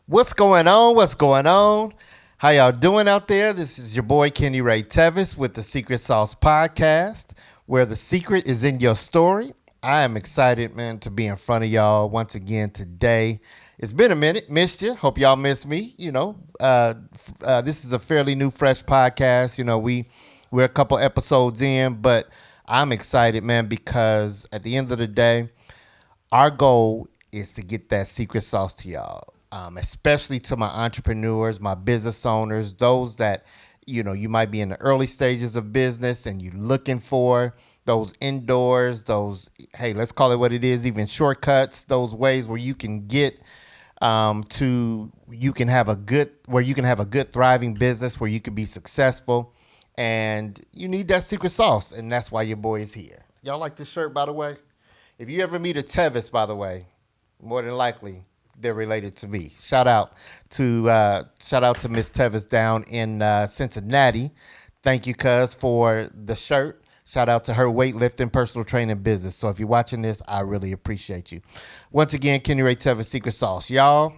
What's going on? What's going on? How y'all doing out there? This is your boy Kenny Ray Tevis with the Secret Sauce Podcast, where the secret is in your story. I am excited, man, to be in front of y'all once again today. It's been a minute, missed you. Hope y'all missed me. This is a fairly new, fresh podcast. We're a couple episodes in, but I'm excited, man, because at the end of the day, our goal is to get that secret sauce to y'all, especially to my entrepreneurs, my business owners, those that, you might be in the early stages of business and you're looking for those indoors, those, hey, let's call it what it is, even shortcuts, those ways where you can get where you can have a good thriving business where you can be successful, and you need that secret sauce, and that's why your boy is here. Y'all like this shirt, by the way? If you ever meet a Tevis, by the way, more than likely they're related to me. Shout out to Miss Tevis down in Cincinnati. Thank you, cuz, for the shirt. Shout out to her weightlifting, personal training business. So if you're watching this, I really appreciate you. Once again, Kenny Ray Tevis, Secret Sauce. Y'all,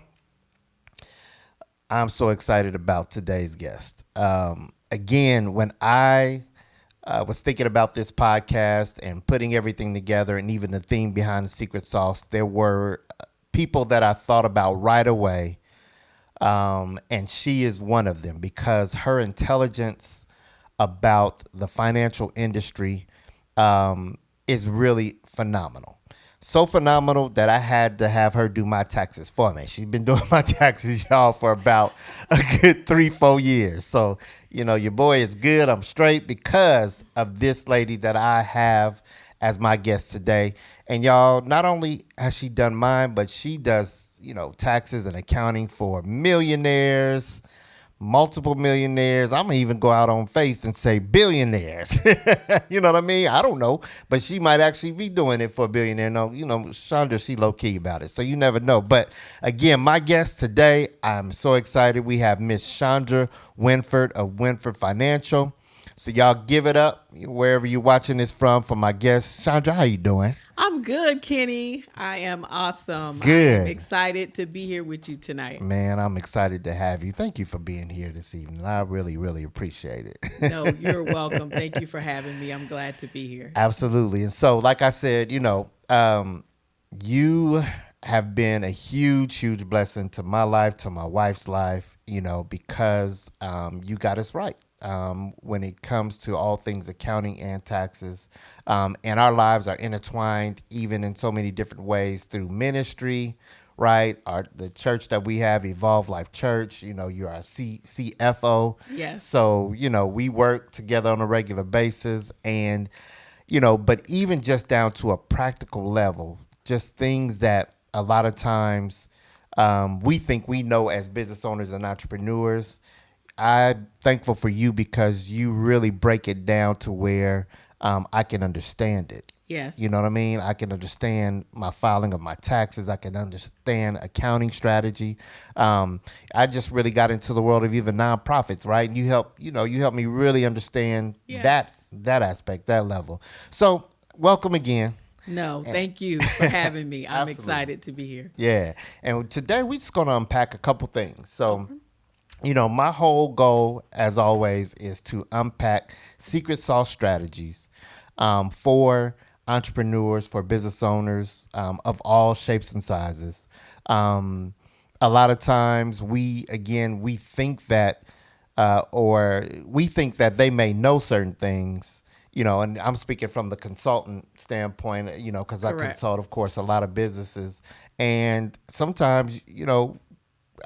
I'm so excited about today's guest. Again, when I was thinking about this podcast and putting everything together and even the theme behind the secret sauce, there were people that I thought about right away. And she is one of them because her intelligence about the financial industry is really phenomenal. So phenomenal that I had to have her do my taxes for me. She's been doing my taxes, y'all, for about a good 3-4 years. So, your boy is good. I'm straight because of this lady that I have as my guest today. And y'all, not only has she done mine, but she does, taxes and accounting for millionaires, multiple millionaires. I'm going to even go out on faith and say billionaires. You know what I mean? I don't know, but she might actually be doing it for a billionaire. No, Chandra, she low key about it. So you never know. But again, my guest today, I'm so excited. We have Miss Chandra Winford of Winford Financial. So y'all give it up wherever you're watching this from for my guest. Chandra, how you doing? I'm good, Kenny. I am awesome. Good. I'm excited to be here with you tonight. Man, I'm excited to have you. Thank you for being here this evening. I really, really appreciate it. No, you're welcome. Thank you for having me. I'm glad to be here. Absolutely. And so, like I said, you have been a huge, huge blessing to my life, to my wife's life, because you got us right. When it comes to all things accounting and taxes. And our lives are intertwined even in so many different ways through ministry, right? The church that we have, Evolve Life Church, you're our CFO. Yes. So, we work together on a regular basis. And, but even just down to a practical level, just things that a lot of times we think we know as business owners and entrepreneurs. I'm thankful for you because you really break it down to where I can understand it. Yes. You know what I mean? I can understand my filing of my taxes. I can understand accounting strategy. I just really got into the world of even nonprofits, right? And you help me really understand that aspect, that level. So welcome again. No, thank you for having me. I'm Absolutely. Excited to be here. Yeah. And today we're just going to unpack a couple things. So, my whole goal, as always, is to unpack secret sauce strategies for entrepreneurs, for business owners of all shapes and sizes. A lot of times we think that they may know certain things, and I'm speaking from the consultant standpoint, because I consult, of course, a lot of businesses. And sometimes,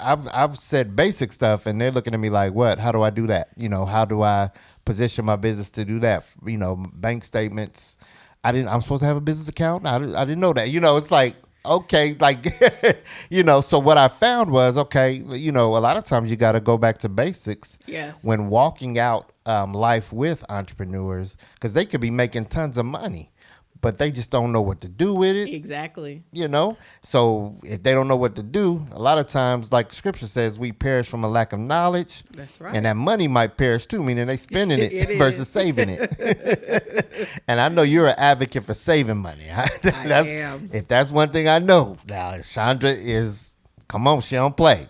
I've said basic stuff and they're looking at me like, what? How do I do that? How do I position my business to do that? Bank statements. I'm supposed to have a business account. I didn't know that. It's like, okay, like, so what I found was, okay, a lot of times you got to go back to basics. Yes. When walking out life with entrepreneurs, because they could be making tons of money, but they just don't know what to do with it. Exactly. So if they don't know what to do, a lot of times, like scripture says, we perish from a lack of knowledge. That's right. And that money might perish too, meaning they spending it, versus saving it. And I know you're an advocate for saving money. I am. If that's one thing I know. Now, Chandra is Come on, she don't play.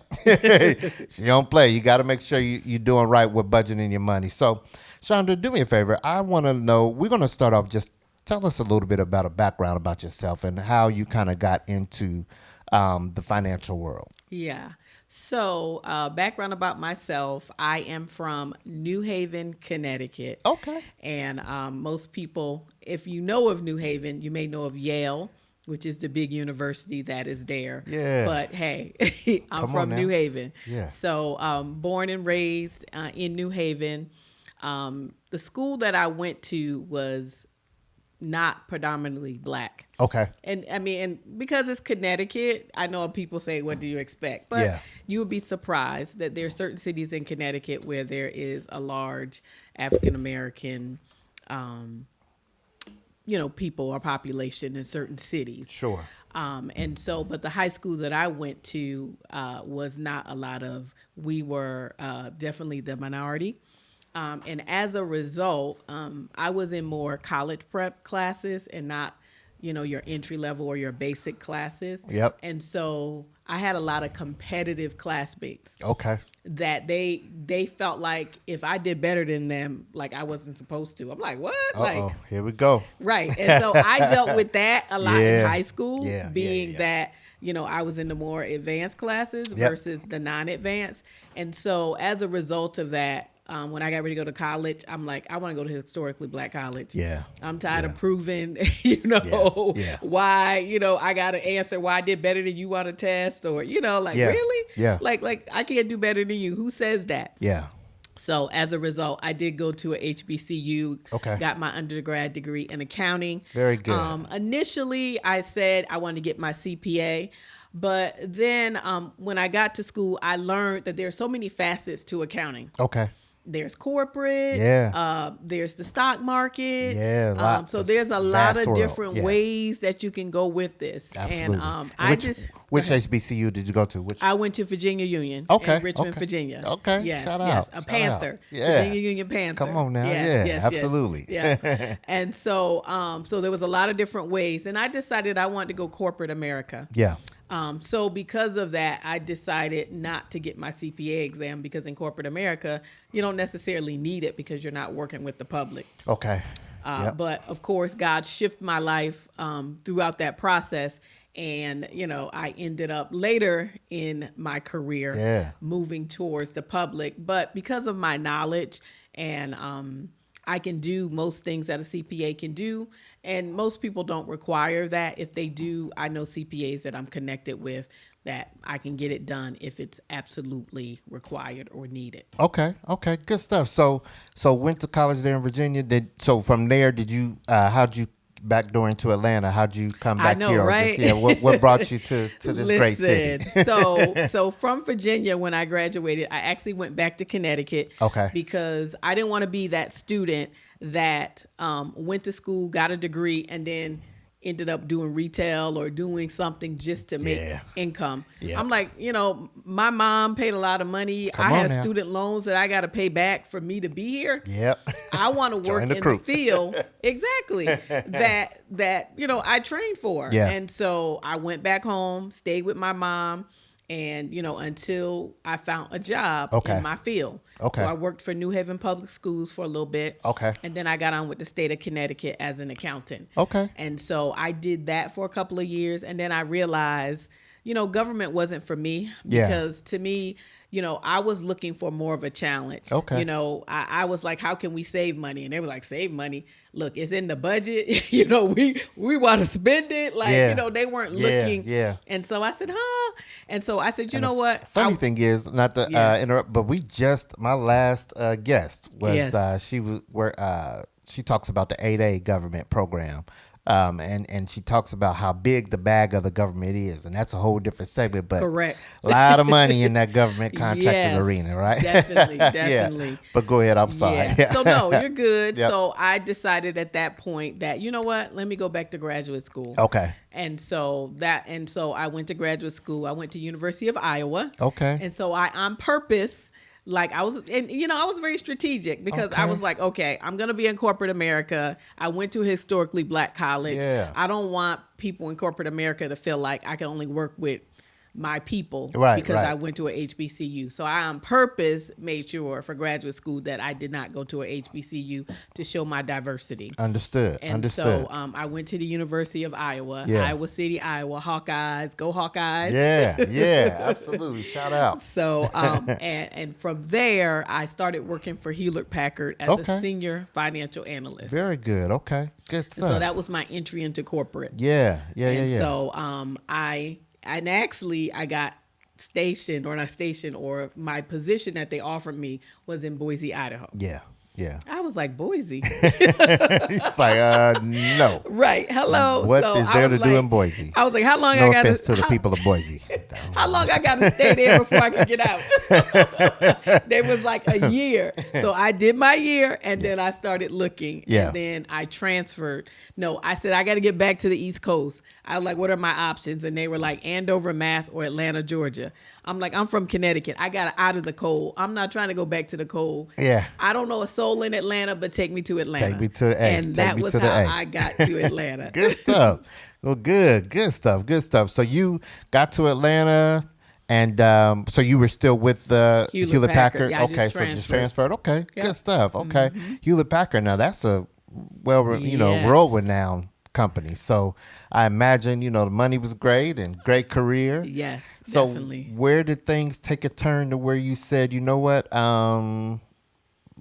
She don't play. You got to make sure you're doing right with budgeting your money. So, Chandra, do me a favor. I want to know, we're going to start off, just tell us a little bit about a background about yourself and how you kind of got into the financial world. Yeah. So, background about myself, I am from New Haven, Connecticut. Okay. And most people, if you know of New Haven, you may know of Yale, which is the big university that is there. Yeah. But hey, I'm Come on from now. New Haven. Yeah. So, born and raised in New Haven. The school that I went to was not predominantly black. Okay. And I mean, and because it's Connecticut, I know people say, what do you expect? But Yeah. you would be surprised that there are certain cities in Connecticut where there is a large African American, people or population in certain cities. Sure. And so, but the high school that I went to was not a lot of, we were definitely the minority. And as a result, I was in more college prep classes and not, your entry level or your basic classes. Yep. And so I had a lot of competitive classmates Okay. that they felt like if I did better than them, like I wasn't supposed to. I'm like, what? Like, Here we go. right. And so I dealt with that a lot Yeah. in high school, Yeah, being yeah. that, I was in the more advanced classes Yep. versus the non-advanced. And so as a result of that, when I got ready to go to college, I'm like, I want to go to historically black college. Yeah. I'm tired Yeah. of proving, Yeah. why, I got to answer why I did better than you on a test or, like, Yeah. really? Yeah. Like I can't do better than you. Who says that? Yeah. So as a result, I did go to a HBCU, Okay. got my undergrad degree in accounting. Very good. Initially, I said I wanted to get my CPA. But then when I got to school, I learned that there are so many facets to accounting. Okay. There's corporate. Yeah. There's the stock market. Yeah. So there's a lot of world. different Yeah. ways that you can go with this. Absolutely. And which HBCU did you go to? Which? I went to Virginia Union Okay, in Richmond, okay. Virginia. Okay, Yes, shout yes. out, A shout Panther. out. Yeah. Virginia Union Panther. Come on now. Yes, Yeah, yes, absolutely. Yes. Yeah. And so there was a lot of different ways. And I decided I wanted to go corporate America. Yeah. So because of that, I decided not to get my CPA exam because in corporate America, you don't necessarily need it because you're not working with the public. Okay. Yep. But of course, God shifted my life throughout that process. And, I ended up later in my career moving towards the public. But because of my knowledge and I can do most things that a CPA can do. And most people don't require that. If they do, I know CPAs that I'm connected with that I can get it done if it's absolutely required or needed. Okay. Good stuff. So went to college there in Virginia. So from there, did you? How'd you backdoor into Atlanta? How'd you come back I know, here? Or right? What brought you to this great city? So from Virginia, when I graduated, I actually went back to Connecticut. Okay. Because I didn't want to be that student that went to school, got a degree, and then ended up doing retail or doing something just to make income. Yeah. I'm like, my mom paid a lot of money. Come I on had now. student loans that I got to pay back for me to be here. Yep. I want to work Join the in crew. the field exactly that I trained for. Yeah. And so I went back home, stayed with my mom, and until I found a job Okay. in my field. Okay. So I worked for New Haven Public Schools for a little bit. Okay. And then I got on with the state of Connecticut as an accountant. Okay. And so I did that for a couple of years, and then I realized, government wasn't for me Yeah. because to me, I was looking for more of a challenge. Okay. I was like, how can we save money? And they were like, save money? Look, it's in the budget. We want to spend it. Like, Yeah. they weren't Yeah, looking. yeah. And And so I said, And so I said, you know what? Funny thing is, not to Yeah. interrupt, but my last guest was Yes. she talks about the 8A government program. And she talks about how big the bag of the government is, and that's a whole different segment. But Correct. a lot of money in that government contracting Yes, arena, right? definitely. Yeah. But go ahead. I'm sorry. Yeah. So no, you're good. Yep. So I decided at that point that, you know what, let me go back to graduate school. Okay. And so I went to graduate school. I went to University of Iowa. Okay. And so I, on purpose, I was very strategic because I Okay. was like, okay, I'm going to be in corporate America. I went to a historically black college. Yeah. I don't want people in corporate America to feel like I can only work with my people because I went to a HBCU. So I on purpose made sure for graduate school that I did not go to a HBCU to show my diversity. Understood. And so I went to the University of Iowa, Iowa City, Iowa. Hawkeyes, go Hawkeyes. Yeah, absolutely. Shout out. So and from there, I started working for Hewlett Packard as a senior financial analyst. Very good. Okay, good stuff. So that was my entry into corporate. Yeah. So I got stationed, or my position that they offered me was in Boise, Idaho. Yeah. I was like, Boise? It's like, no. Right. Hello. What is there to do in Boise? I was like, how long no I got to... No offense to the people of Boise. How long I got to stay there before I could get out? They was like a year. So I did my year, and then I started looking. Yeah. And then I transferred. No, I said, I got to get back to the East Coast. I was like, what are my options? And they were like, Andover, Mass, or Atlanta, Georgia. I'm like, I'm from Connecticut. I got out of the cold. I'm not trying to go back to the cold. Yeah. I don't know a soul in Atlanta, but take me to Atlanta. Take me to the A. And that was how I got to Atlanta. Good stuff. Well, good stuff. So you got to Atlanta, and so you were still with the Hewlett Packard. Yeah, okay, so just transferred. Okay, good stuff. Okay, Hewlett Packard. Now that's a world-renowned company. So I imagine, the money was great and great career. Yes, so definitely. Where did things take a turn to where you said, you know what,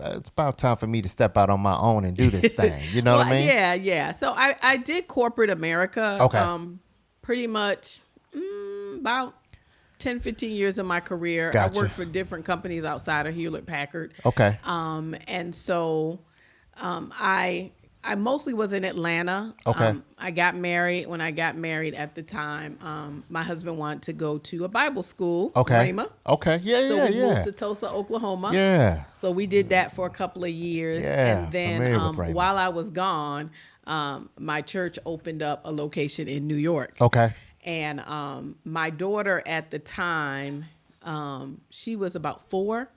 it's about time for me to step out on my own and do this thing. You know what I mean? Yeah. So I did corporate America. Okay. Pretty much about 10, 15 years of my career. Gotcha. I worked for different companies outside of Hewlett Packard. Okay. And so I mostly was in Atlanta. Okay. I got married. When I got married at the time, my husband wanted to go to a Bible school. Okay. Rhema. Okay. Yeah. So we moved to Tulsa, Oklahoma. Yeah. So we did that for a couple of years. Yeah. And then while I was gone, my church opened up a location in New York. Okay. And my daughter at the time, she was about 4.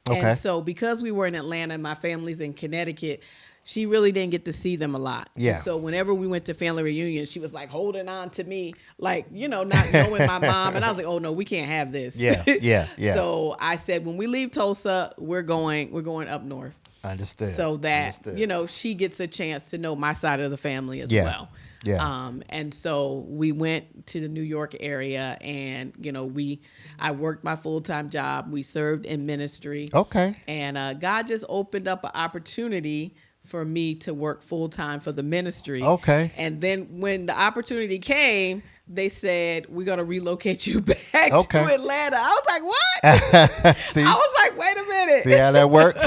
Okay. And so because we were in Atlanta and my family's in Connecticut, she really didn't get to see them a lot. Yeah. And so whenever we went to family reunions, she was like holding on to me, like, not knowing my mom. And I was like, oh no, we can't have this. Yeah. So I said, when we leave Tulsa, we're going up north. Understood. So that, she gets a chance to know my side of the family as well. Yeah. And so we went to the New York area, and I worked my full-time job. We served in ministry. Okay. And God just opened up an opportunity for me to work full-time for the ministry. Okay. And then when the opportunity came, they said, we're going to relocate you back to Atlanta. I was like, what? See? I was like, wait a minute. See how that works?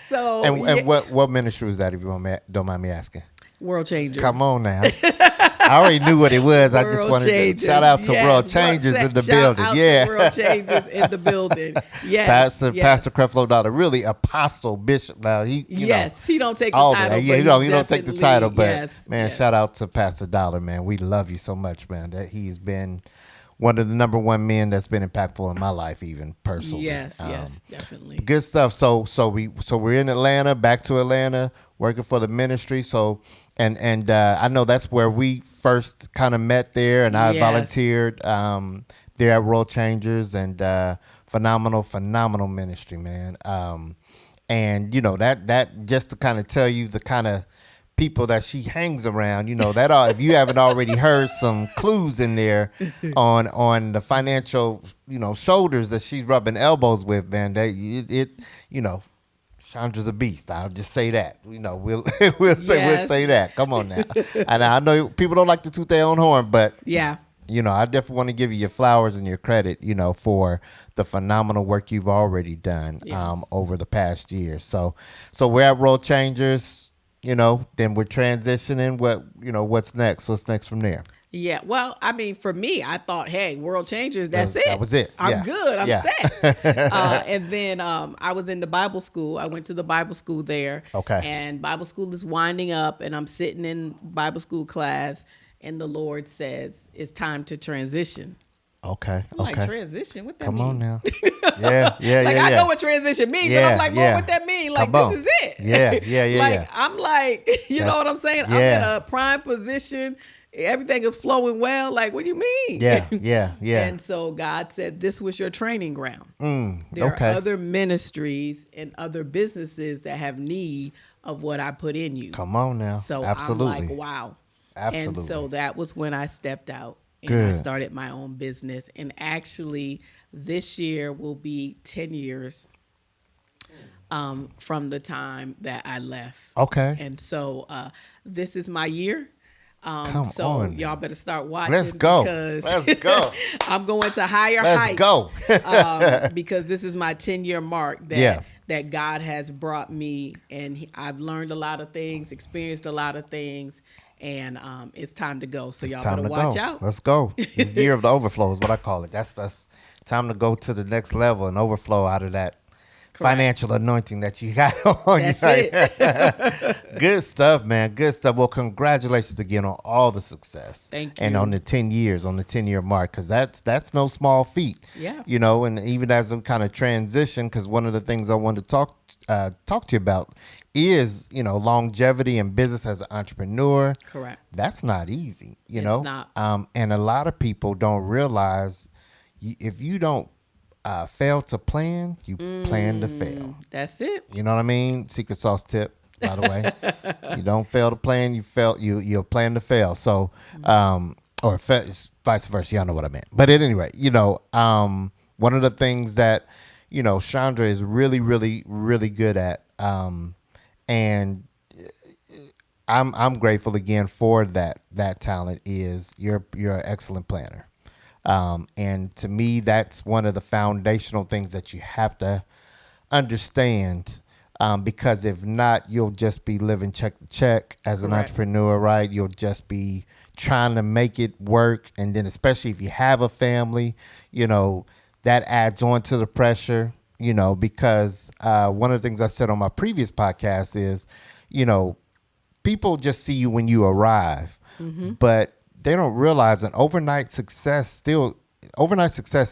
So, and what ministry was that, if you don't mind me asking? World Changers. Come on now. I already knew what it was. I just wanted to shout out to World Changers in the building. To World Changers in the building. Yes. Pastor Creflo Dollar, really apostle, bishop. Now he don't take the title. Yeah, he don't take the title, but shout out to Pastor Dollar, man. We love you so much, man. That he's been one of the number one men that's been impactful in my life, even personally. Yes, definitely. Good stuff. So we're in Atlanta, back to Atlanta, working for the ministry. So and I know that's where we first kind of met there, and I volunteered there at World Changers, and phenomenal ministry, man. And that just to kind of tell you the kind of people that she hangs around, if you haven't already heard some clues in there on the financial, shoulders that she's rubbing elbows with, man, Chandra's a beast. I'll just say that. We'll say that. Come on now. And I know people don't like to toot their own horn, but I definitely want to give you your flowers and your credit, for the phenomenal work you've already done over the past year. So we're at World Changers, then we're transitioning. What's next? What's next from there? Yeah, well, I mean, for me, I thought, hey, World Changers, that's it. That was it. I'm good. I'm set. And then I was in the Bible school. I went to the Bible school there. Okay. And Bible school is winding up, and I'm sitting in Bible school class, and the Lord says, it's time to transition. Okay. I'm like, transition? What that Come mean? on now. Yeah. I know what transition means, but I'm like, Lord, what that mean? Like, this is it. Yeah. Like, I'm like, you know what I'm saying? I'm in a prime position. everything is flowing well. Like, what do you mean? Yeah, yeah, yeah. And so God said, this was your training ground. There are Okay. other ministries and other businesses that have need of what I put in you. Come on now. So I'm Absolutely. like, wow. And Absolutely. so that was when I stepped out and I Good. started my own business. And actually, this year will be 10 years from the time that I left. Okay. And so this is my year. Come So on y'all now. better start watching. Let's go. Because Let's go. I'm going to higher Let's heights. go. Because this is my 10-year mark that Yeah. that God has brought me, and I've learned a lot of things, experienced a lot of things, and it's time to go. So y'all better watch out. Let's go. It's the year of the overflow is what I call it. That's time to go to the next level and overflow out of that financial anointing that you got on you. That's it. Good stuff, man. Good stuff. Well, congratulations again on all the success. Thank you. And on the 10 years, on the 10-year mark, because that's no small feat. Yeah. You know, and even as a kind of transition, because one of the things I wanted to talk to you about is, you know, longevity in business as an entrepreneur. Correct. That's not easy, you It's know. not. And a lot of people don't realize if you don't fail to plan, you plan to fail. That's it. You know what I mean? Secret sauce tip, by the way. You don't fail to plan, you'll plan to fail. So, vice versa. Y'all know what I meant. But at any rate, you know, one of the things that, you know, Chandra is really, really, really good at, and I'm grateful again for that talent is you're an excellent planner. And to me, that's one of the foundational things that you have to understand, because if not, you'll just be living check to check as an entrepreneur, right? You'll just be trying to make it work. And then especially if you have a family, you know, that adds on to the pressure, you know, because one of the things I said on my previous podcast is, you know, people just see you when you arrive, but they don't realize an overnight success is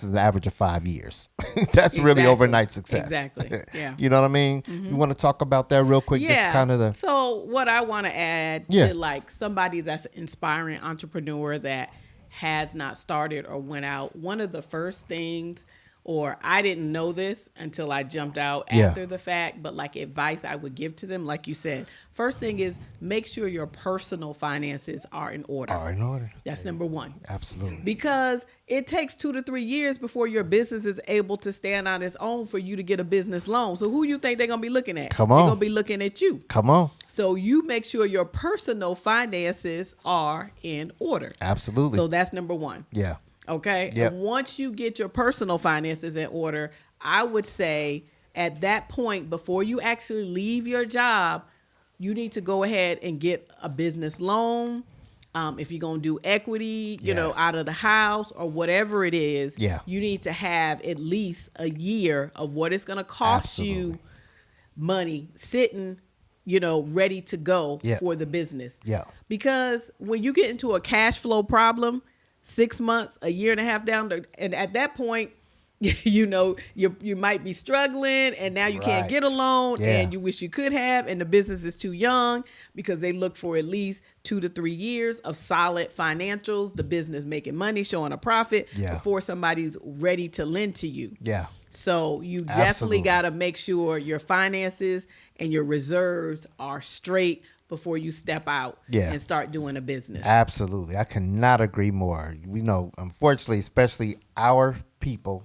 an average of 5 years. That's really overnight success. Exactly. Yeah. You know what I mean? You want to talk about that real quick? Yeah. Just kind of So what I want to add to like somebody that's an inspiring entrepreneur that has not started or went out, one of the first things, or I didn't know this until I jumped out after the fact, but like advice I would give to them, like you said, first thing is make sure your personal finances are in order. That's number one. Absolutely. Because it takes 2 to 3 years before your business is able to stand on its own for you to get a business loan. So who you think they're going to be looking at? Come on. They're going to be looking at you. Come on. So you make sure your personal finances are in order. Absolutely. So that's number one. Yeah. Okay. Yep. And once you get your personal finances in order, I would say at that point, before you actually leave your job, you need to go ahead and get a business loan. If you're going to do equity, you know, out of the house or whatever it is, you need to have at least a year of what it's going to cost you money sitting, you know, ready to go for the business. Yeah. Because when you get into a cash flow problem, 6 months, a year and a half down, and at that point, you know, you might be struggling, and now you can't get a loan, and you wish you could have, and the business is too young because they look for at least 2 to 3 years of solid financials, the business making money, showing a profit before somebody's ready to lend to you. Yeah. So you definitely got to make sure your finances and your reserves are straight before you step out and start doing a business. Absolutely. I cannot agree more. We know, unfortunately, especially our people,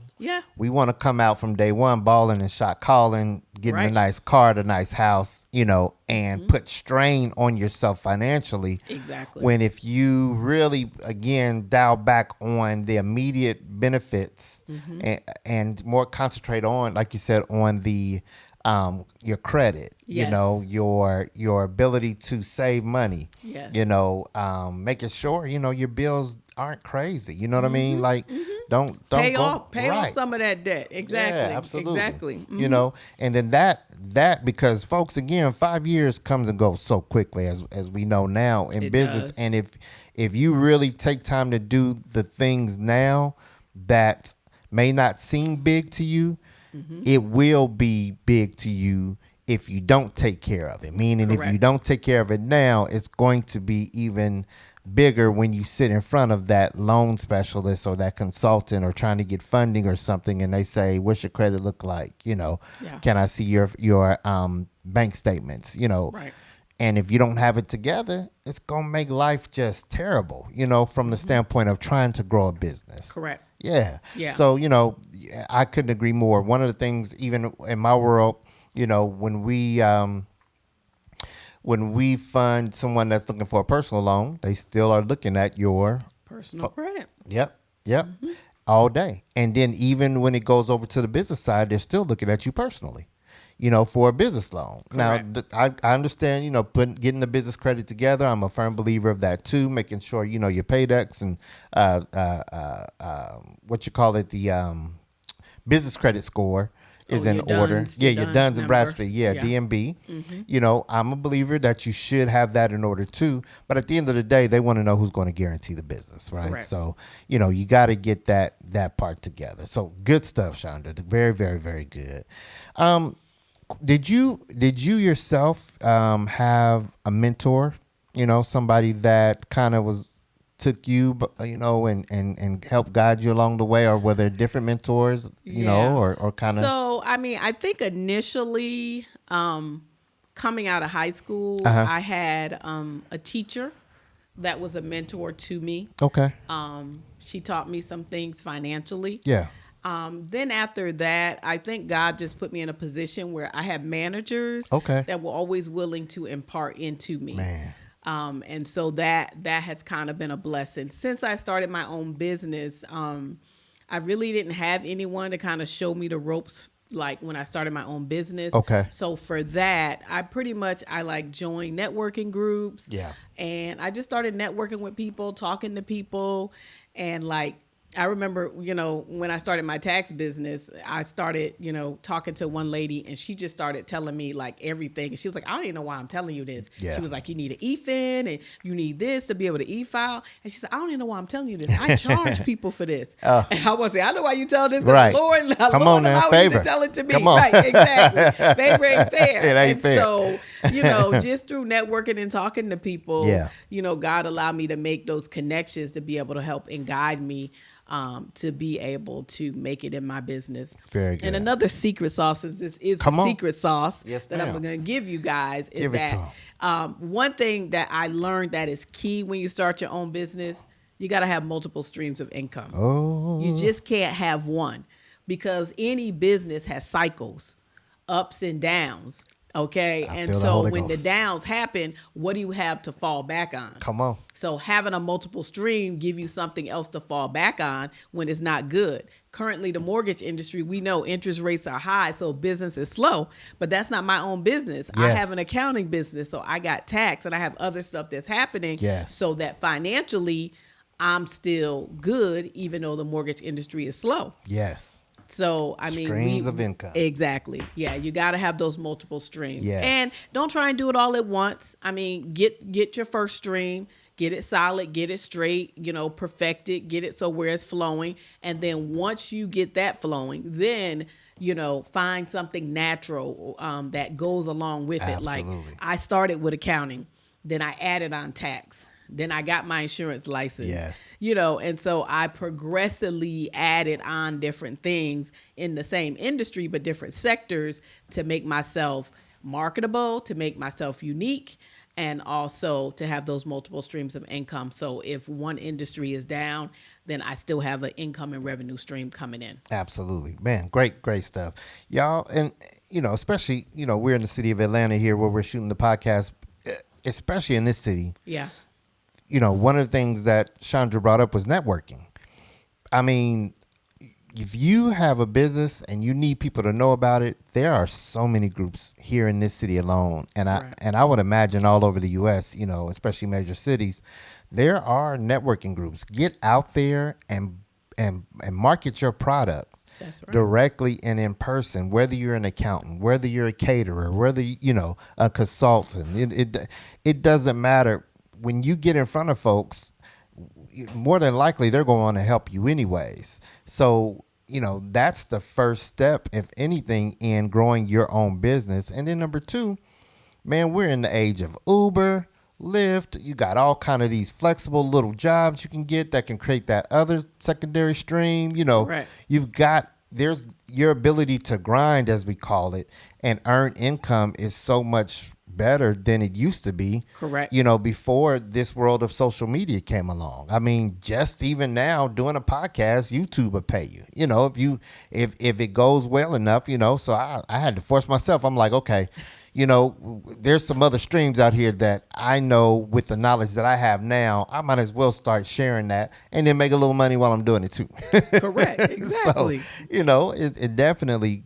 we want to come out from day one balling and shot calling, getting a nice car, a nice house, you know, and put strain on yourself financially. Exactly. When if you really, again, dial back on the immediate benefits and more concentrate on, like you said, on the your credit, you know, your ability to save money, you know, making sure, you know, your bills aren't crazy. You know what I mean? Like, don't pay off some of that debt. Exactly. Yeah, absolutely. Exactly. You know, and then that because folks, again, 5 years comes and goes so quickly as we know now in business. Does. And if you really take time to do the things now that may not seem big to you, it will be big to you if you don't take care of it. Meaning, if you don't take care of it now, it's going to be even bigger when you sit in front of that loan specialist or that consultant or trying to get funding or something, and they say, what's your credit look like? Yeah. Can I see your bank statements? Right. And if you don't have it together, it's going to make life just terrible, from the standpoint of trying to grow a business. Correct. Yeah. Yeah. So, I couldn't agree more. One of the things, even in my world, when we fund someone that's looking for a personal loan, they still are looking at your Personal credit. Yep. Yep. All day. And then even when it goes over to the business side, they're still looking at you personally, for a business loan. Correct. Now, I understand, getting the business credit together. I'm a firm believer of that too, making sure, your paydex and what you call it, the business credit score is in order. Your Duns and Bradstreet. Yeah, DMB. I'm a believer that you should have that in order too. But at the end of the day, they want to know who's going to guarantee the business, right? Correct. So, you got to get that part together. So good stuff, Chandra. Very, very, very good. Did you yourself have a mentor? Somebody that kind of took you, and helped guide you along the way, or were there different mentors, or kind of? So, I think initially, coming out of high school, I had a teacher that was a mentor to me. Okay. She taught me some things financially. Yeah. Then after that, I think God just put me in a position where I had managers that were always willing to impart into me. Man. And so that has kind of been a blessing. Since I started my own business, I really didn't have anyone to kind of show me the ropes like when I started my own business. Okay. So for that, I joined networking groups. Yeah. And I just started networking with people, talking to people, and I remember, when I started my tax business, I started, talking to one lady, and she just started telling me everything. And she was like, I don't even know why I'm telling you this. Yeah. She was like, you need an e-fin and you need this to be able to e-file. And she said, I don't even know why I'm telling you this. I charge people for this. And I was like, I know why you tell this. Right. Lord, Come on now, favor. To tell it to me. Come on. Right, exactly. Favor ain't fair. It ain't fair. So, just through networking and talking to people, God allowed me to make those connections to be able to help and guide me to be able to make it in my business. Very good. And another secret sauce, since this is the secret sauce that I'm going to give you guys, is one thing that I learned that is key when you start your own business, you got to have multiple streams of income. Oh. You just can't have one, because any business has cycles, ups and downs. Okay. And so when the downs happen, what do you have to fall back on? Come on. So having a multiple stream give you something else to fall back on when it's not good. Currently, the mortgage industry, we know interest rates are high, so business is slow, but that's not my own business. Yes. I have an accounting business, so I got tax and I have other stuff that's happening. Yes. So that financially, I'm still good, even though the mortgage industry is slow. Yes. So, streams of income. Exactly. Yeah, you got to have those multiple streams. Yes. And don't try and do it all at once. Get your first stream, get it solid, get it straight, perfect it, get it so where it's flowing. And then once you get that flowing, then, find something natural that goes along with Absolutely. it. Like I started with accounting, then I added on tax. Then I got my insurance license. Yes. And so I progressively added on different things in the same industry, but different sectors to make myself marketable, to make myself unique, and also to have those multiple streams of income. So if one industry is down, then I still have an income and revenue stream coming in. Absolutely. Man, great stuff. Y'all, and, especially, we're in the city of Atlanta here where we're shooting the podcast, especially in this city. Yeah. One of the things that Chandra brought up was networking. If you have a business and you need people to know about it, there are so many groups here in this city alone. And I would imagine all over the U.S., especially major cities, there are networking groups. Get out there and market your product. That's right. Directly and in person, whether you're an accountant, whether you're a caterer, whether, a consultant, it doesn't matter. When you get in front of folks, more than likely they're going to help you anyways. So, that's the first step, if anything, in growing your own business. And then number two, man, we're in the age of Uber, Lyft. You got all kind of these flexible little jobs you can get that can create that other secondary stream. Correct. You've got there's your ability to grind, as we call it, and earn income is so much better than it used to be. Correct. Before this world of social media came along. I mean, just even now doing a podcast, YouTube will pay you. If it goes well enough, so I had to force myself. I'm like, okay, there's some other streams out here that I know with the knowledge that I have now, I might as well start sharing that and then make a little money while I'm doing it too. Correct. Exactly. So, it definitely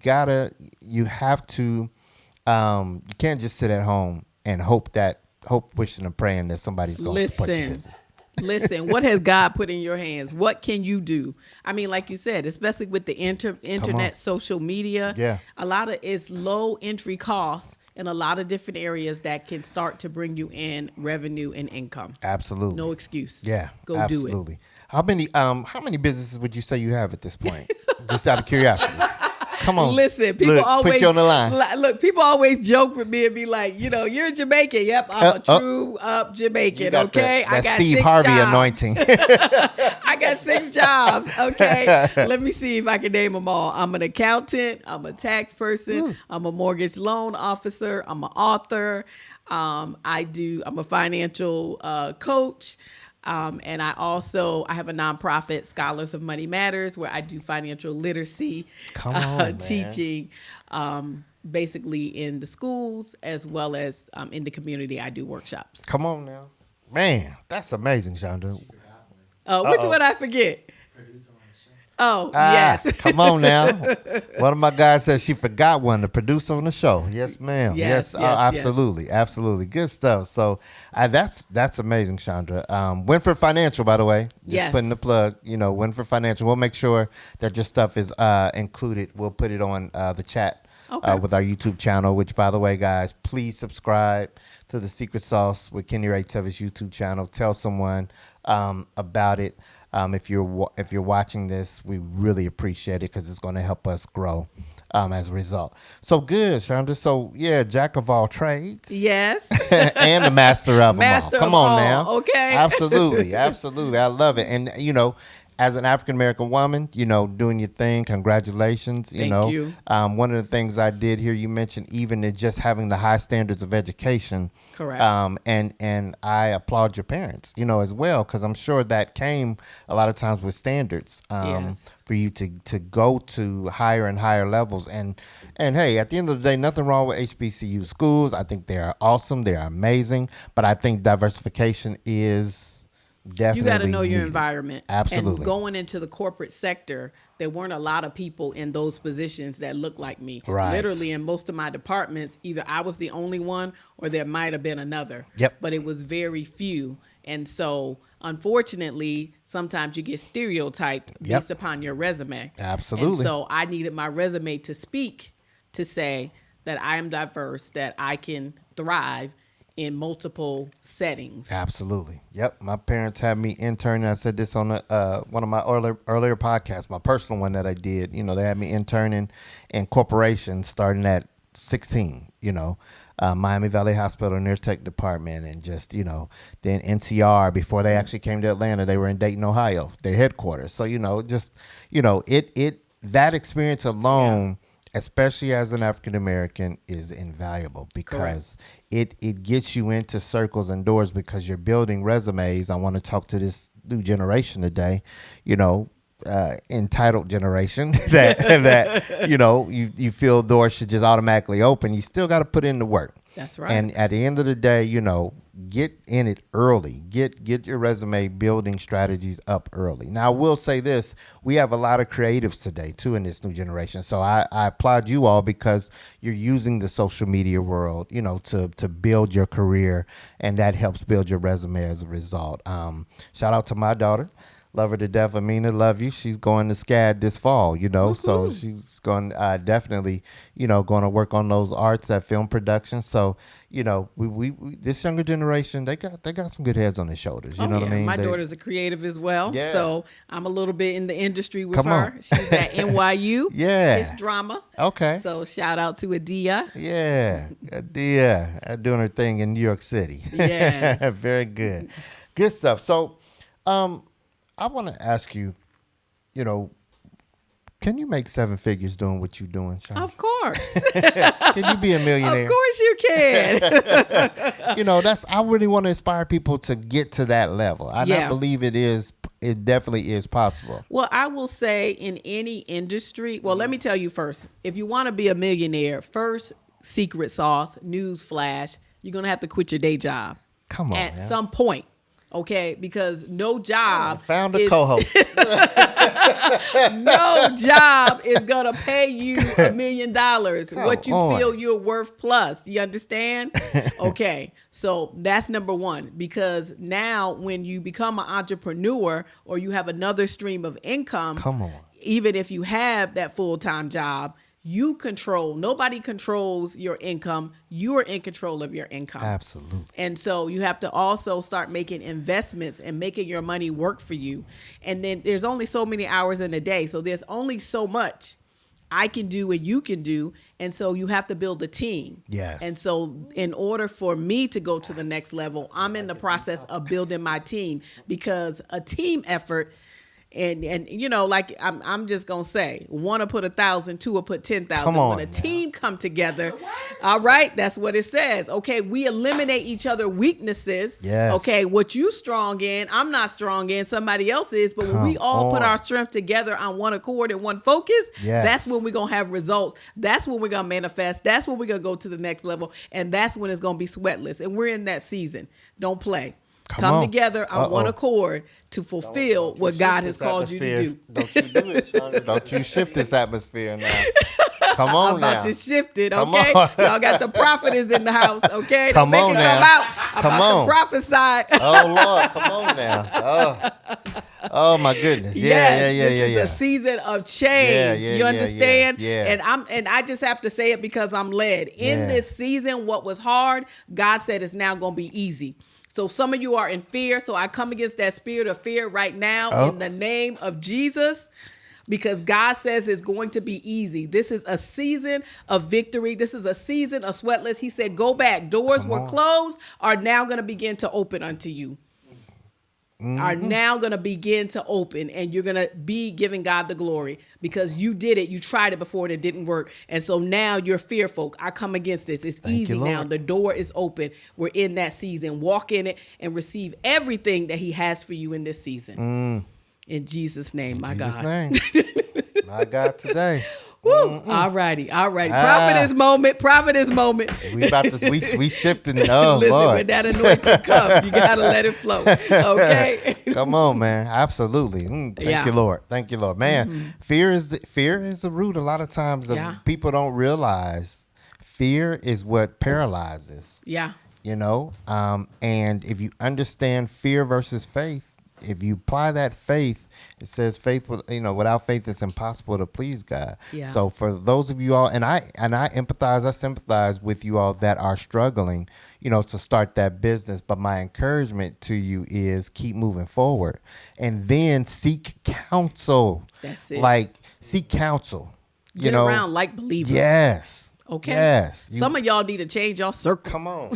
you have to, you can't just sit at home and hope, wishing and praying that somebody's going to support your business. Listen, what has God put in your hands? What can you do? I mean, like you said, especially with the internet, social media, a lot of it's low entry costs in a lot of different areas that can start to bring you in revenue and income. Absolutely. No excuse. Yeah, Go absolutely. do it. How many businesses would you say you have at this point? Just out of curiosity. Come on. Listen, people always put you on the line. Look, people always joke with me and be like, you're Jamaican. Yep, I'm a true up Jamaican. Okay, I got Steve 6 Harvey jobs. anointing. I got 6 jobs. Okay, let me see if I can name them all. I'm an accountant. I'm a tax person. I'm a mortgage loan officer. I'm an author. I'm a financial coach. And I have a nonprofit, Scholars of Money Matters, where I do financial literacy teaching, basically in the schools as well as in the community. I do workshops. Come on now. Man, that's amazing, Chandra. Which one I forget? Oh, yes. Come on now. One of my guys said she forgot one, the producer on the show. Yes, ma'am. Yes, absolutely. Yes. Absolutely. Good stuff. So that's amazing, Chandra. Winford Financial, by the way. Just putting the plug, Winford Financial. We'll make sure that your stuff is included. We'll put it on the chat with our YouTube channel, which, by the way, guys, please subscribe to the Secret Sauce with Kenny Ray Tevis YouTube channel. Tell someone about it. If you're watching this, we really appreciate it because it's going to help us grow as a result. So good, Chandra. So jack of all trades. Yes. And the master of them all. Come on now. Okay. Absolutely. I love it. And as an African American woman, doing your thing. Congratulations. Thank you. One of the things I did hear you mention, even in just having the high standards of education. Correct. And I applaud your parents, as well, because I'm sure that came a lot of times with standards for you to go to higher and higher levels. And hey, at the end of the day, nothing wrong with HBCU schools. I think they are awesome. They are amazing. But I think diversification is definitely you got to know your needed. Environment. Absolutely. And going into the corporate sector, there weren't a lot of people in those positions that looked like me. Right. Literally in most of my departments, either I was the only one or there might have been another. Yep. But it was very few. And so, unfortunately, sometimes you get stereotyped based upon your resume. Absolutely. And so I needed my resume to speak to say that I am diverse, that I can thrive in multiple settings. Absolutely. Yep. My parents had me interning. I said this on one of my earlier podcasts, my personal one that I did. They had me interning in corporations starting at 16, Miami Valley Hospital in their tech department, and just, then NCR before they actually came to Atlanta. They were in Dayton, Ohio, their headquarters. So, that experience alone, especially as an African American, is invaluable because it gets you into circles and doors because you're building resumes. I want to talk to this new generation today, entitled generation that you feel doors should just automatically open. You still got to put in the work. That's right. And at the end of the day, get in it early. Get your resume building strategies up early. Now, I will say this. We have a lot of creatives today, too, in this new generation. So I applaud you all because you're using the social media world, to build your career, and that helps build your resume as a result. Shout out to my daughter, Love her to death. Amina, love you. She's going to SCAD this fall, so she's going definitely, going to work on those arts, that film production. So, we this younger generation, they got some good heads on their shoulders. You know what I mean? My daughter's a creative as well. Yeah. So I'm a little bit in the industry with Come her. on. She's at NYU. Yeah. It's drama. Okay. So shout out to Adia. Yeah. Adia doing her thing in New York City. Yes. Very good. Good stuff. So, I want to ask you, can you make 7 figures doing what you're doing, Chandra? Of course. Can you be a millionaire? Of course you can. I really want to inspire people to get to that level. I believe it definitely is possible. Well, I will say in any industry, let me tell you first, if you want to be a millionaire, first secret sauce, news flash, you're going to have to quit your day job. Come on, at some point. Okay, because no job found a co-host. No job is gonna pay you $1 million. What you feel you're worth plus. You understand? Okay, so that's number one. Because now, when you become an entrepreneur or you have another stream of income, even if you have that full-time job, you control. Nobody controls your income. You are in control of your income. Absolutely. And so you have to also start making investments and making your money work for you. And then there's only so many hours in a day. So there's only so much I can do and you can do. And so you have to build a team. Yes. And so in order for me to go to the next level, I'm in the process of building my team, because a team effort. And like I'm just gonna say, one will put 1,000, two will put 10,000. When a team come together, all right, that's what it says. Okay, we eliminate each other weaknesses. Yes. Okay, what you strong in, I'm not strong in, somebody else is. But when we all put our strength together on one accord and one focus, that's when we're gonna have results. That's when we're gonna manifest. That's when we're gonna go to the next level, and that's when it's gonna be sweatless. And we're in that season. Don't play. Come together on one accord to fulfill what God has called you to do. Don't you do it, Chandra. Don't you shift this atmosphere now. Come on I'm now. about to shift it, okay? Y'all got the prophetess in the house, okay? Come on now. Come out. I'm about to prophesy. Oh, Lord. Come on now. Oh my goodness. Yeah. This is a season of change. You understand? Yeah. And I just have to say it because I'm led. In this season, what was hard, God said it's now going to be easy. So some of you are in fear. So I come against that spirit of fear right now in the name of Jesus, because God says it's going to be easy. This is a season of victory. This is a season of sweatless. He said, go back. Doors were closed are now going to begin to open unto you. Are now going to begin to open, and you're going to be giving God the glory because you did it. You tried it before and it didn't work. And so now you're fearful. I come against this. It's easy now. The door is open. We're in that season. Walk in it and receive everything that he has for you in this season. In Jesus' name, my God. My God today. Woo. All righty. Prophetess moment. We shifting. Oh, listen, Lord. when that anointing comes, you gotta let it flow. Okay. Come on, man. Absolutely. Thank you, Lord. Man, fear is the root. A lot of times, people don't realize fear is what paralyzes. Yeah. And if you understand fear versus faith, if you apply that faith, it says faith, without faith, it's impossible to please God. Yeah. So for those of you all, and I sympathize with you all that are struggling, to start that business. But my encouragement to you is keep moving forward, and then seek counsel. That's it. Seek counsel. Get around like believers. Yes. Okay. Yes. Some of y'all need to change your circle. Come on.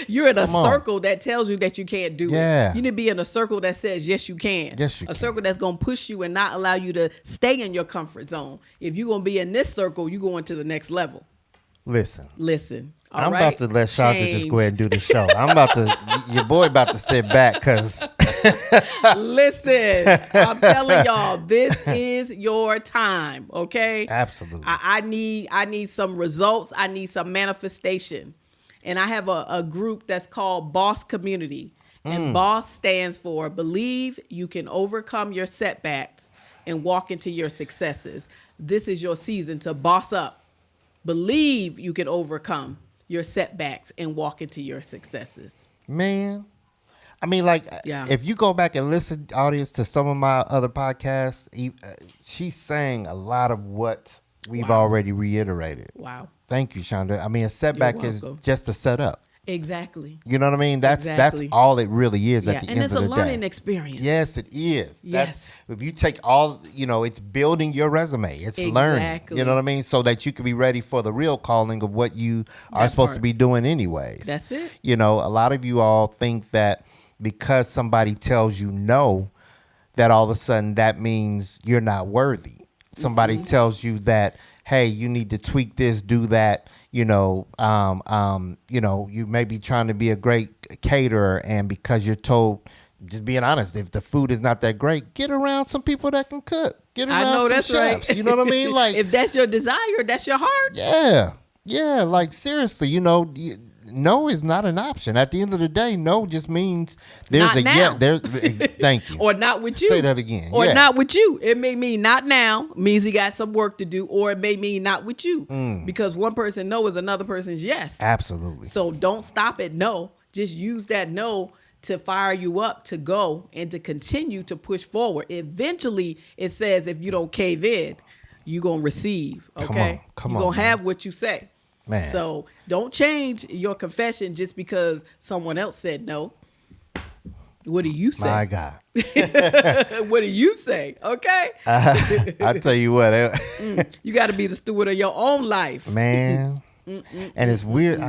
You're in a circle that tells you that you can't do it. You need to be in a circle that says, yes, you can. Yes, you can. A circle that's going to push you and not allow you to stay in your comfort zone. If you're going to be in this circle, you're going to the next level. Listen. All I'm right? about to let Chandra just go ahead and do the show. Your boy about to sit back because. Listen, I'm telling y'all, this is your time, okay? Absolutely. I need some results. I need some manifestation. And I have a group that's called Boss Community. And BOSS stands for Believe You Can Overcome Your Setbacks and Walk into Your Successes. This is your season to boss up. Believe you can overcome your setbacks and walk into your successes. Man, I mean, like, if you go back and listen, audience, to some of my other podcasts, she's saying a lot of what we've already reiterated. Wow. Thank you, Chandra. I mean, a setback is just a setup. Exactly. You know what I mean? That's all it really is at the end of the day. And it's a learning experience. Yes, it is. Yes. If you take all, it's building your resume. It's learning. You know what I mean? So that you can be ready for the real calling of what you are supposed to be doing anyways. That's it. A lot of you all think that because somebody tells you no, that all of a sudden that means you're not worthy. Somebody tells you that, hey, you need to tweak this, do that. You may be trying to be a great caterer, and because you're told, just being honest, if the food is not that great, get around some people that can cook. Get around some chefs. Right. You know what I mean? Like, if that's your desire, that's your heart. Yeah. Like, seriously, no is not an option. At the end of the day, no just means there's not now. Thank you. Or not with you. Say that again. Or not with you. It may mean not now, means he got some work to do, or it may mean not with you. Because one person no is another person's yes. Absolutely. So don't stop at no. Just use that no to fire you up to go and to continue to push forward. Eventually, it says if you don't cave in, you're going to receive. Okay? You're going to have what you say. Man. So don't change your confession just because someone else said no. What do you say? My God. What do you say? Okay. I tell you what. You got to be the steward of your own life. Man. And it's weird.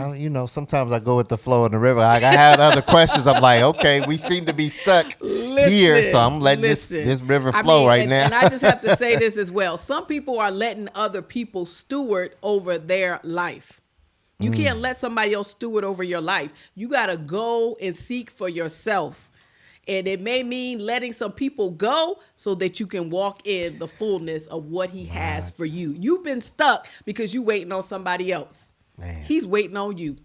Sometimes I go with the flow in the river. Like, I had other questions. I'm like, okay, we seem to be stuck here. So I'm letting this river flow now. And I just have to say this as well. Some people are letting other people steward over their life. You can't let somebody else steward over your life. You got to go and seek for yourself. And it may mean letting some people go so that you can walk in the fullness of what he has for you. You've been stuck because you waiting on somebody else. Man. He's waiting on you.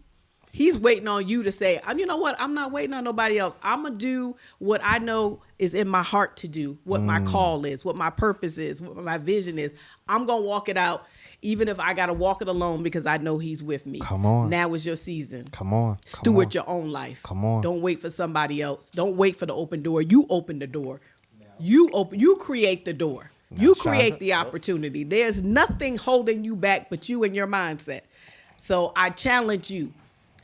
He's waiting on you to say, you know what? I'm not waiting on nobody else. I'm going to do what I know is in my heart to do, what my call is, what my purpose is, what my vision is. I'm going to walk it out, even if I got to walk it alone, because I know he's with me. Come on. Now is your season. Come on. Steward your own life. Come on. Don't wait for somebody else. Don't wait for the open door. You open the door. You create the door. You create the opportunity. There's nothing holding you back but you and your mindset. So I challenge you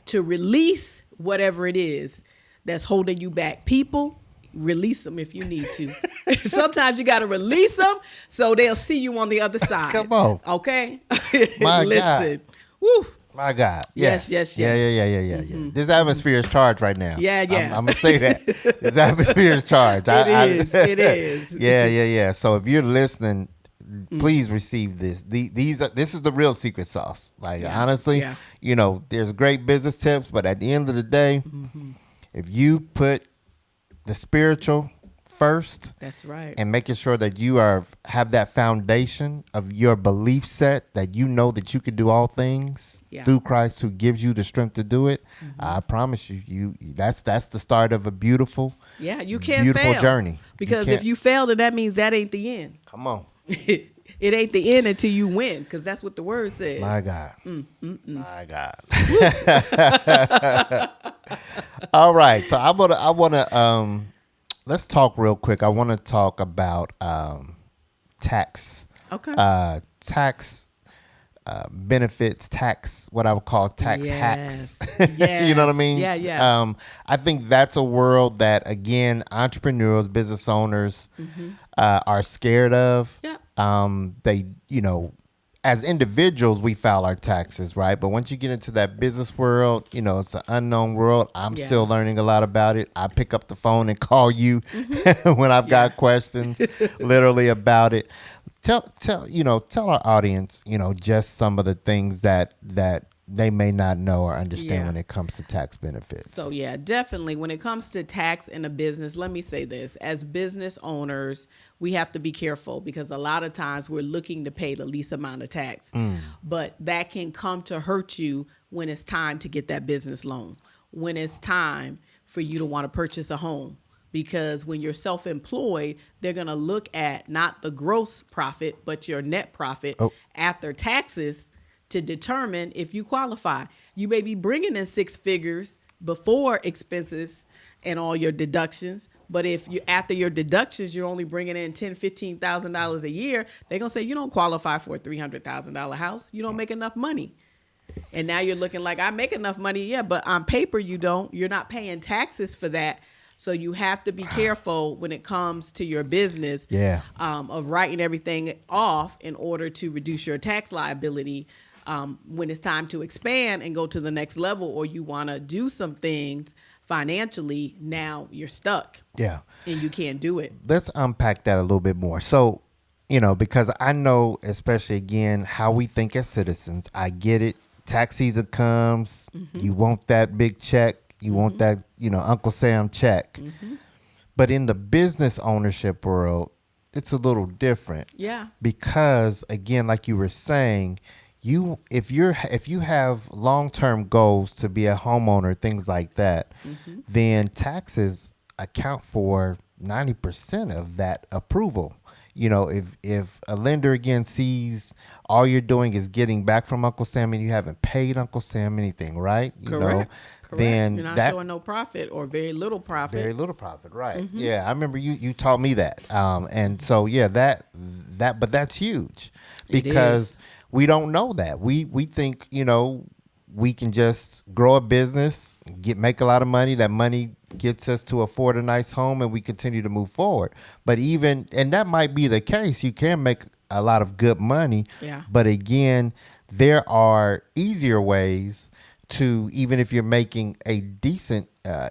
to release whatever it is that's holding you back. People, release them if you need to. Sometimes you got to release them so they'll see you on the other side. Come on. Okay? My Listen. God. Woo. My God. Yes. Yeah. This atmosphere is charged right now. Yeah. I'm going to say that. This atmosphere is charged. It is. Yeah. So if you're listening, please receive this. This is the real secret sauce. Like, honestly, there's great business tips, but at the end of the day, if you put the spiritual first, that's right, and making sure that you have that foundation of your belief set, that you know that you can do all things through Christ who gives you the strength to do it. I promise you that's the start of a beautiful beautiful fail. Journey. Because if you fail, then that means that ain't the end. Come on. It ain't the end until you win, because that's what the word says. My God. My God. All right. So I want to let's talk real quick. I want to talk about tax. Okay. Tax benefits, what I would call tax hacks. Yes. You know what I mean? Yeah. I think that's a world that, again, entrepreneurs, business owners are scared of. Yeah. They, as individuals, we file our taxes, right? But once you get into that business world, it's an unknown world. I'm still learning a lot about it. I pick up the phone and call you when I've got questions, literally, about it. Tell our audience, just some of the things that they may not know or understand when it comes to tax benefits. So definitely when it comes to tax in a business, let me say this, as business owners, we have to be careful, because a lot of times we're looking to pay the least amount of tax, but that can come to hurt you when it's time to get that business loan, when it's time for you to want to purchase a home. Because when you're self-employed, they're going to look at not the gross profit, but your net profit after taxes to determine if you qualify. You may be bringing in six figures before expenses and all your deductions. But if you after your deductions, you're only bringing in $10,000-$15,000 a year, they're gonna say you don't qualify for a $300,000 house. You don't make enough money. And now you're looking like, I make enough money, yeah, but on paper you don't. You're not paying taxes for that. So you have to be careful when it comes to your business, of writing everything off in order to reduce your tax liability when it's time to expand and go to the next level, or you want to do some things financially. Now you're stuck. Yeah. And you can't do it. Let's unpack that a little bit more. So, because I know, especially again, how we think as citizens. I get it. Tax season comes. Mm-hmm. You want that big check. You mm-hmm. want that, Uncle Sam check. Mm-hmm. But in the business ownership world, it's a little different. Yeah. Because again, like you were saying, if you have long-term goals to be a homeowner, things like that, mm-hmm. then taxes account for 90% of that approval. If a lender again sees all you're doing is getting back from Uncle Sam and you haven't paid Uncle Sam anything, right? Correct. Then you're not showing no profit or very little profit. Very little profit, right? Mm-hmm. Yeah, I remember you taught me that, and so yeah, but that's huge because we don't know that. We think we can just grow a business, make a lot of money. That money gets us to afford a nice home, and we continue to move forward. But and that might be the case. You can make a lot of good money. Yeah. But again, there are easier ways to, even if you're making a decent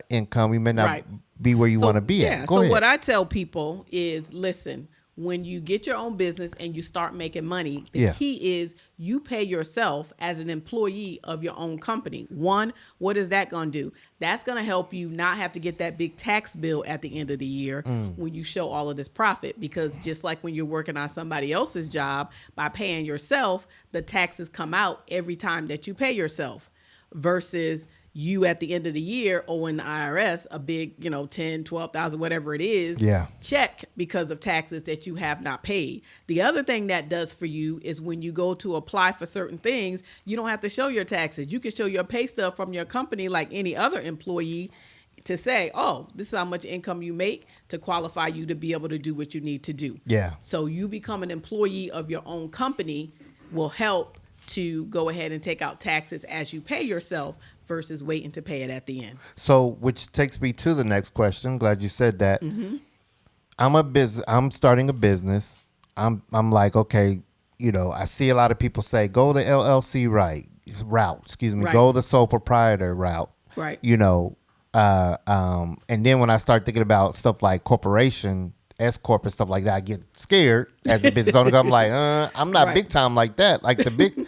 income, you may not be where you want to be at. Go ahead. What I tell people is, listen, when you get your own business and you start making money, the key is you pay yourself as an employee of your own company. One, what is that going to do? That's going to help you not have to get that big tax bill at the end of the year when you show all of this profit. Because just like when you're working on somebody else's job, by paying yourself, the taxes come out every time that you pay yourself, versus you at the end of the year owing the IRS a big, 10, 12,000, whatever it is, check because of taxes that you have not paid. The other thing that does for you is when you go to apply for certain things, you don't have to show your taxes. You can show your pay stub from your company like any other employee to say, oh, this is how much income you make to qualify you to be able to do what you need to do. Yeah. So you become an employee of your own company will help to go ahead and take out taxes as you pay yourself versus waiting to pay it at the end. So, which takes me to the next question. I'm glad you said that. Mm-hmm. I'm starting a business. I'm like, okay, I see a lot of people say, go the LLC route. Go the sole proprietor route. Right. And then when I start thinking about stuff like corporation, S corp and stuff like that, I get scared as a business owner. I'm like, I'm not big time like that, like the big,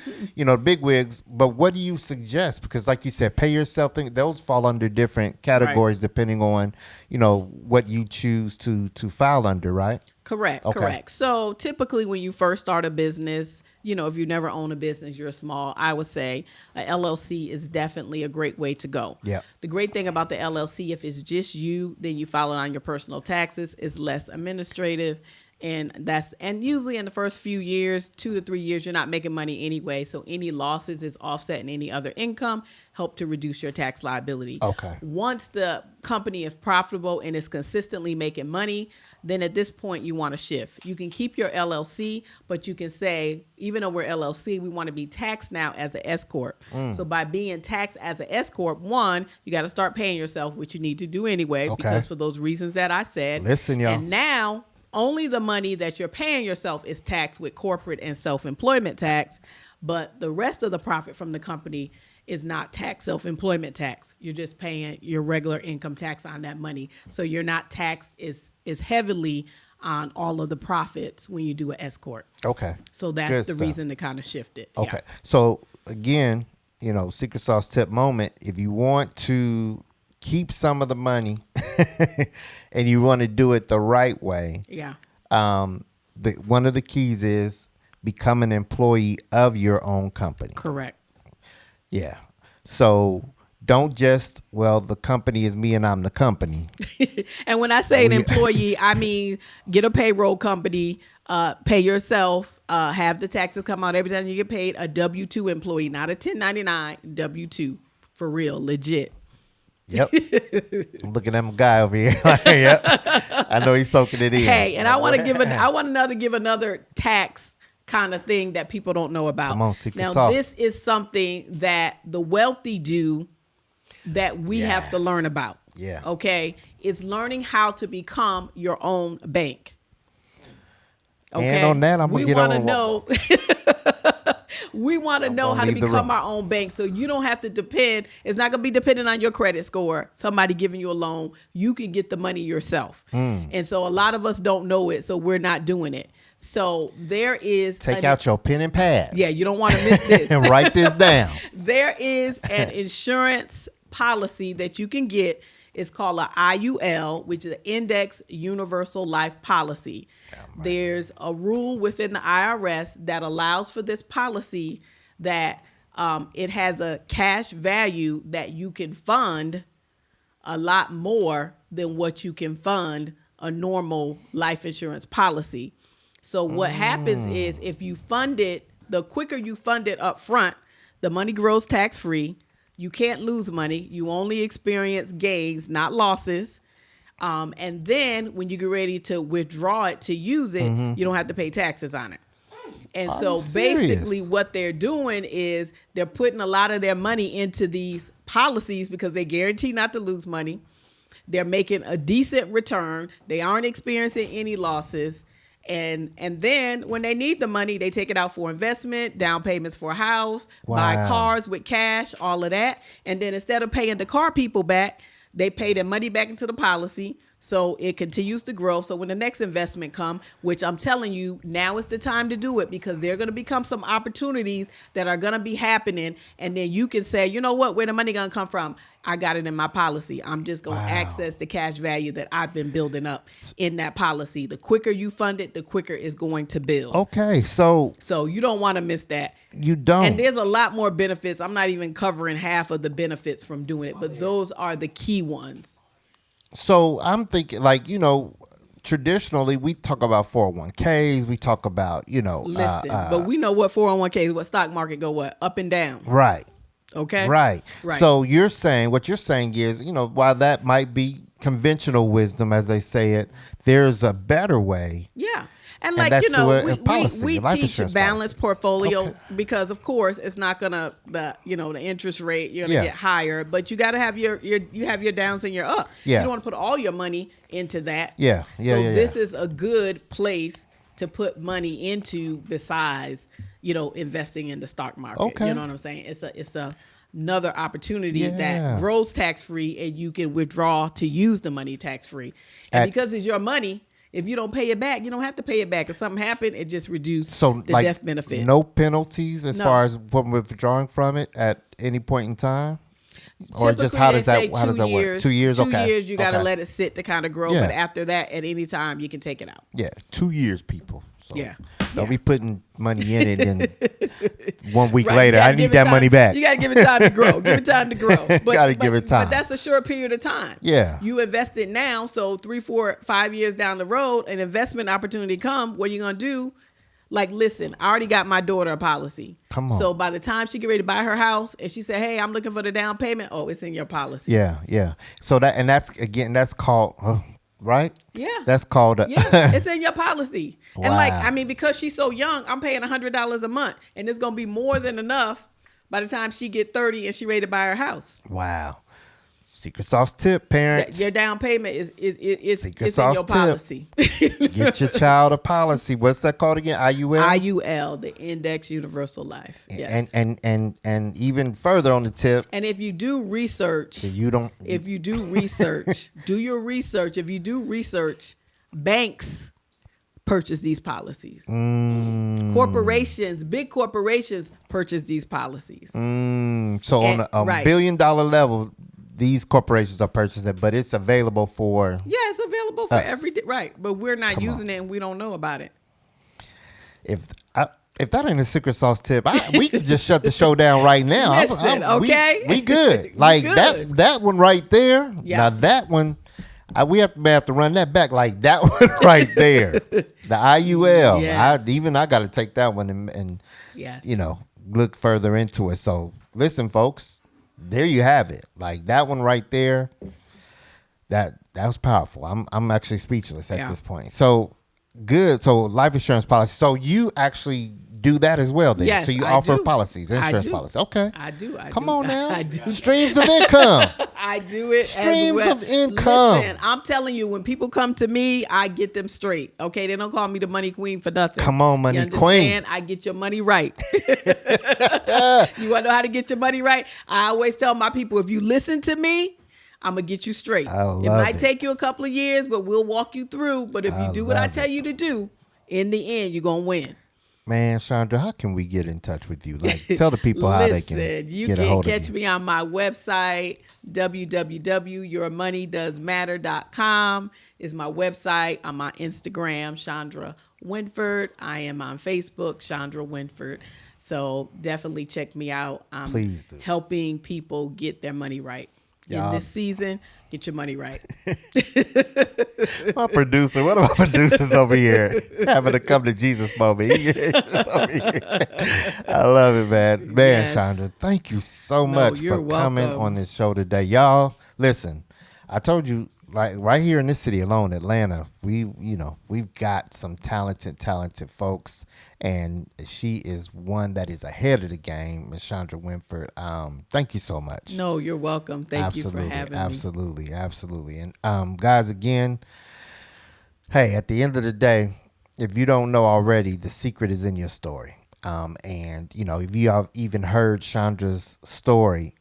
big wigs. But what do you suggest? Because like you said, pay yourself thing, those fall under different categories depending on, what you choose to file under, right? Correct. Okay. Correct. So typically when you first start a business, if you never own a business, you're small, I would say a LLC is definitely a great way to go. Yeah. The great thing about the LLC, if it's just you, then you file it on your personal taxes. It's less administrative. And usually in the first few years, 2 to 3 years, you're not making money anyway. So any losses is offsetting any other income, help to reduce your tax liability. Okay. Once the company is profitable and is consistently making money, then at this point you want to shift. You can keep your LLC, but you can say, even though we're LLC, we want to be taxed now as an S corp. So by being taxed as an S corp, one, you got to start paying yourself, which you need to do anyway, because for those reasons that I said. Listen, y'all. And now only the money that you're paying yourself is taxed with corporate and self-employment tax, but the rest of the profit from the company is not tax self-employment tax. You're just paying your regular income tax on that money. So you're not taxed as heavily on all of the profits when you do an S corp. Okay. So that's the reason to kind of shift it. Okay. Yeah. So again, secret sauce tip moment, if you want to keep some of the money and you want to do it the right way. Yeah. One of the keys is become an employee of your own company. Correct. Yeah. So don't just, the company is me and I'm the company. And when I say an employee, I mean, get a payroll company, pay yourself, have the taxes come out every time you get paid, a W-2 employee, not a 1099, W-2 for real, legit. Yep. I'm looking at my guy over here. Yep. I know he's soaking it in. Hey, and I want to give another tax kind of thing that people don't know about. Come on, secret now, sauce. this is something that the wealthy do that we have to learn about. Yeah. Okay. It's learning how to become your own bank. Okay. And on that, I'm going to get on. Know. We want to know how to become our own bank, so you don't have to depend. It's not going to be dependent on your credit score. Somebody giving you a loan, you can get the money yourself. And so a lot of us don't know it, so we're not doing it. So there is take out your pen and pad. Yeah, you don't want to miss this. And write this down. There is an insurance policy that you can get. It's called an IUL, which is an Index Universal Life Policy. There's a rule within the IRS that allows for this policy that it has a cash value that you can fund a lot more than what you can fund a normal life insurance policy. So what happens is if you fund it, the quicker you fund it up front, the money grows tax-free. You can't lose money. You only experience gains, not losses. And then when you get ready to withdraw it to use it, you don't have to pay taxes on it. And so basically what they're doing is they're putting a lot of their money into these policies because they guarantee not to lose money. They're making a decent return. They aren't experiencing any losses. And then when they need the money, they take it out for investment, down payments for a house, buy cars with cash, all of that. And then instead of paying the car people back, they pay their money back into the policy. So it continues to grow. So when the next investment come, which I'm telling you, now is the time to do it because there are going to become some opportunities that are going to be happening. And then you can say, you know what, where the money going to come from? I got it in my policy. I'm just going to access the cash value that I've been building up in that policy. The quicker you fund it, the quicker it's going to build. Okay. So you don't want to miss that. You don't. And there's a lot more benefits. I'm not even covering half of the benefits from doing it, but those are the key ones. So I'm thinking, traditionally we talk about 401ks, we talk about, Listen, but we know what 401ks, what stock market go what? Up and down. Right. Okay. Right. So what you're saying is, while that might be conventional wisdom, as they say it, there's a better way. Yeah. And we teach balanced portfolio because of course it's not gonna the interest rate you're gonna get higher, but you got to have your downs and your up. You don't want to put all your money into that. This is a good place to put money into besides investing in the stock market. You know what I'm saying? It's another opportunity that grows tax free and you can withdraw to use the money tax free. And because it's your money, if you don't pay it back, you don't have to pay it back. If something happened, it just reduced the death benefit. No penalties as far as withdrawing from it at any point in time? Or typically, just how does that work? 2 years? 2 years, you got to let it sit to kind of grow. But after that, at any time, you can take it out. Yeah, 2 years, people. So don't be putting money in it and 1 week later, I need that money back. You got to give it time to grow. Give it time to grow. But give it time. But that's a short period of time. Yeah. You invest it now. So 3, 4, 5 years down the road, an investment opportunity come. What are you going to do? Listen, I already got my daughter a policy. Come on. So by the time she get ready to buy her house and she said, hey, I'm looking for the down payment. Oh, it's in your policy. Yeah. So that's called... right? Yeah. That's called it's in your policy. Wow. And because she's so young, I'm paying $100 a month. And it's going to be more than enough by the time she get 30 and she ready to buy her house. Wow. Secret sauce tip, parents. Your down payment it's in your policy. Get your child a policy. What's that called again? IUL? IUL, the Index Universal Life. Yes. And even further on the tip. And if you do research, do your research. If you do research, banks purchase these policies. Corporations, big corporations purchase these policies. So on a $1 billion level, these corporations are purchasing it, but it's available for... Yeah, it's available for every day. Right, but we're not using it and we don't know about it. If that ain't a secret sauce tip, we could just shut the show down right now. Listen, okay? We good. That one right there. Yeah. Now that one, we have to run that back. That one right there. The IUL. Yes. I got to take that one and yes. look further into it. So listen, folks. there you have it. Like that one right there. That was powerful. I'm actually speechless at this point. So good. So life insurance policy. So you actually do that as well then. Yes, So you I offer do. policies, insurance policies. Okay. I do. Come on now. I do. Streams of income. I do it Streams as well. of income. Listen, I'm telling you, when people come to me, I get them straight. Okay, they don't call me the money queen for nothing. Come on, money you understand? queen. I get your money right. You want to know how to get your money right? I always tell my people, if you listen to me, I'm going to get you straight. It might take you a couple of years, but we'll walk you through. But if you do what I tell you to do, in the end, you're going to win. Man, Chandra, how can we get in touch with you? Like, tell the people how they can get a hold of you. You can catch me on my website, www.yourmoneydoesmatter.com is my website. I'm on Instagram, Chandra Winford. I am on Facebook, Chandra Winford. So definitely check me out. Please do. Helping people get their money right. In this season, get your money right. My producer, one of my producers over here having a come to Jesus moment. I love it, man. Man, yes. Chandra, thank you so much for coming on this show today. Y'all, listen, I told you, right here in this city alone, Atlanta, we've got some talented folks, and she is one that is ahead of the game, Ms. Chandra Winford. Thank you so much. No, you're welcome. Thank you for having me. Absolutely. And guys, again, hey, at the end of the day, if you don't know already, the secret is in your story. And if you have even heard Chandra's story,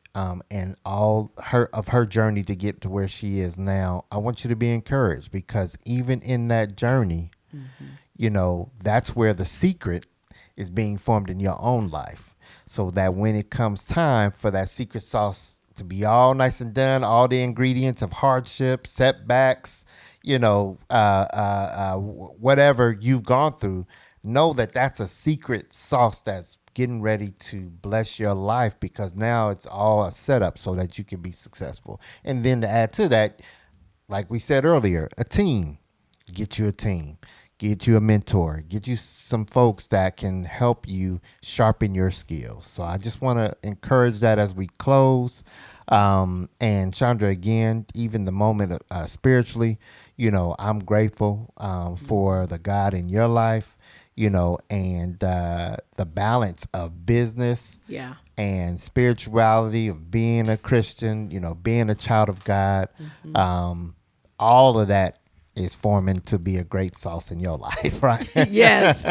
and all of her journey to get to where she is now, I want you to be encouraged, because even in that journey, that's where the secret is being formed in your own life. So that when it comes time for that secret sauce to be all nice and done, all the ingredients of hardship, setbacks, whatever you've gone through, know that that's a secret sauce that's getting ready to bless your life, because now it's all a setup so that you can be successful. And then to add to that, like we said earlier, a team. Get you a team. Get you a mentor. Get you some folks that can help you sharpen your skills. So I just want to encourage that as we close. And Chandra, again, even the moment spiritually, I'm grateful for the God in your life. And the balance of business and spirituality, of being a Christian, being a child of God, all of that is forming to be a great sauce in your life, right? Yes.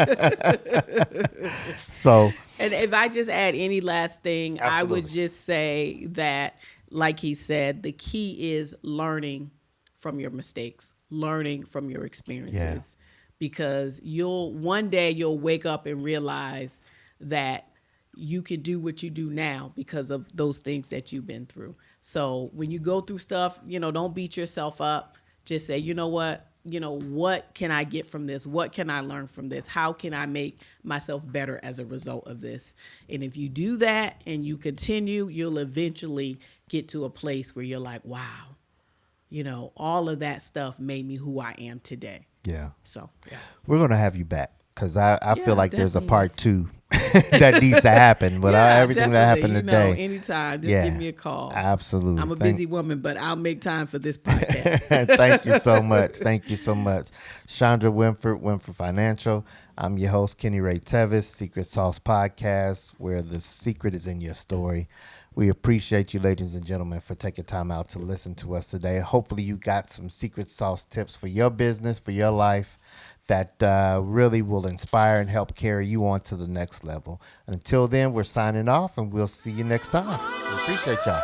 So, and if I just add any last thing, absolutely. I would just say that, like he said, the key is learning from your mistakes, learning from your experiences. Yeah. Because one day you'll wake up and realize that you can do what you do now because of those things that you've been through. So when you go through stuff, don't beat yourself up. Just say, what can I get from this? What can I learn from this? How can I make myself better as a result of this? And if you do that and you continue, you'll eventually get to a place where you're like, wow, all of that stuff made me who I am today. Yeah. So, yeah. We're going to have you back, because I feel like definitely. There's a part 2 that needs to happen. But everything that happened today. Anytime, just give me a call. Absolutely. I'm a busy woman, but I'll make time for this podcast. Thank you so much. Thank you so much. Chandra Winford, Winford Financial. I'm your host, Kenny Ray Tevis, Secret Sauce Podcast, where the secret is in your story. We appreciate you, ladies and gentlemen, for taking time out to listen to us today. Hopefully you got some secret sauce tips for your business, for your life, that really will inspire and help carry you on to the next level. And until then, we're signing off, and we'll see you next time. We appreciate y'all.